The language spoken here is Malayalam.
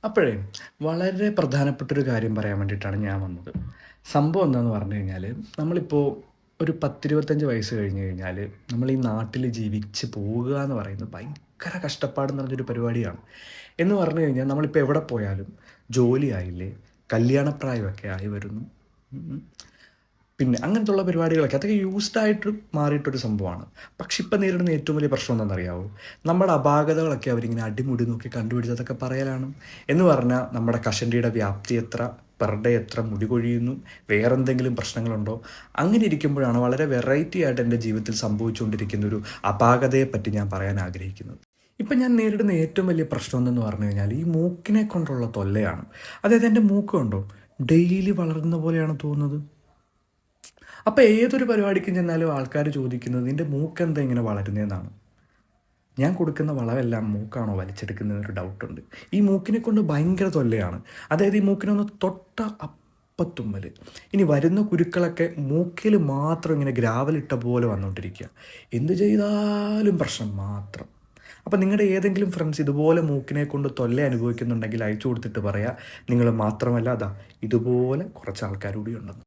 അപ്പോഴേ വളരെ പ്രധാനപ്പെട്ടൊരു കാര്യം പറയാൻ വേണ്ടിയിട്ടാണ് ഞാൻ വന്നത്. സംഭവം എന്താണെന്ന് പറഞ്ഞു കഴിഞ്ഞാൽ, നമ്മളിപ്പോൾ ഒരു 10, 25 വയസ്സ് കഴിഞ്ഞ് കഴിഞ്ഞാൽ നമ്മൾ ഈ നാട്ടിൽ ജീവിച്ച് പോവുക എന്ന് പറയുന്നത് ഭയങ്കര കഷ്ടപ്പാട് നിറഞ്ഞൊരു പരിപാടിയാണ്. എന്ന് പറഞ്ഞു കഴിഞ്ഞാൽ നമ്മളിപ്പോൾ എവിടെ പോയാലും ജോലിയായില്ലേ, കല്യാണപ്രായമൊക്കെ ആയി വരുന്നു. ഉം. പിന്നെ അങ്ങനത്തുള്ള പരിപാടികളൊക്കെ അതൊക്കെ യൂസ്ഡ് ആയിട്ട് മാറിയിട്ടൊരു സംഭവമാണ്. പക്ഷെ ഇപ്പം നേരിടുന്ന ഏറ്റവും വലിയ പ്രശ്നം എന്താണെന്നറിയാവോ? നമ്മുടെ അപാകതകളൊക്കെ അവരിങ്ങനെ അടിമുടി നോക്കി കണ്ടുപിടിച്ചതൊക്കെ പറയലാണ്. എന്ന് പറഞ്ഞാൽ നമ്മുടെ കഷണ്ടിയുടെ വ്യാപ്തി എത്ര, പെർ ഡേ എത്ര മുടി കൊഴിയുന്നു, വേറെന്തെങ്കിലും പ്രശ്നങ്ങളുണ്ടോ? അങ്ങനെ ഇരിക്കുമ്പോഴാണ് വളരെ വെറൈറ്റി ആയിട്ട് എൻ്റെ ജീവിതത്തിൽ സംഭവിച്ചുകൊണ്ടിരിക്കുന്ന ഒരു അപാകതയെപ്പറ്റി ഞാൻ പറയാൻ ആഗ്രഹിക്കുന്നത്. ഇപ്പം ഞാൻ നേരിടുന്ന ഏറ്റവും വലിയ പ്രശ്നം എന്തെന്ന് പറഞ്ഞു കഴിഞ്ഞാൽ ഈ മൂക്കിനെ കൊണ്ടുള്ള തൊല്ലയാണ്. അതായത് എൻ്റെ മൂക്ക് കണ്ടോ, ഡെയിലി വളരുന്ന പോലെയാണ് തോന്നുന്നത്. അപ്പോൾ ഏതൊരു പരിപാടിക്കും ചെന്നാലും ആൾക്കാർ ചോദിക്കുന്നത് നിൻ്റെ മൂക്കെന്താ ഇങ്ങനെ വളരുന്നതെന്നാണ്. ഞാൻ കൊടുക്കുന്ന വളമെല്ലാം മൂക്കാണോ വലിച്ചെടുക്കുന്നതെന്നൊരു ഡൗട്ടുണ്ട്. ഈ മൂക്കിനെ കൊണ്ട് ഭയങ്കര തൊല്ലയാണ്. അതായത് ഈ മൂക്കിനൊന്ന് തൊട്ട അപ്പത്തുമ്മൽ. ഇനി വരുന്ന കുരുക്കളൊക്കെ മൂക്കിൽ മാത്രം ഇങ്ങനെ ഗ്രാവലിട്ട പോലെ വന്നുകൊണ്ടിരിക്കുക. എന്ത് ചെയ്താലും പ്രശ്നം മാത്രം. അപ്പം നിങ്ങളുടെ ഏതെങ്കിലും ഫ്രണ്ട്സ് ഇതുപോലെ മൂക്കിനെ കൊണ്ട് തൊല്ല അനുഭവിക്കുന്നുണ്ടെങ്കിൽ അയച്ചു കൊടുത്തിട്ട് പറയാം, നിങ്ങൾ മാത്രമല്ല അതാ ഇതുപോലെ കുറച്ച് ആൾക്കാർ കൂടി ഉണ്ടെന്ന്.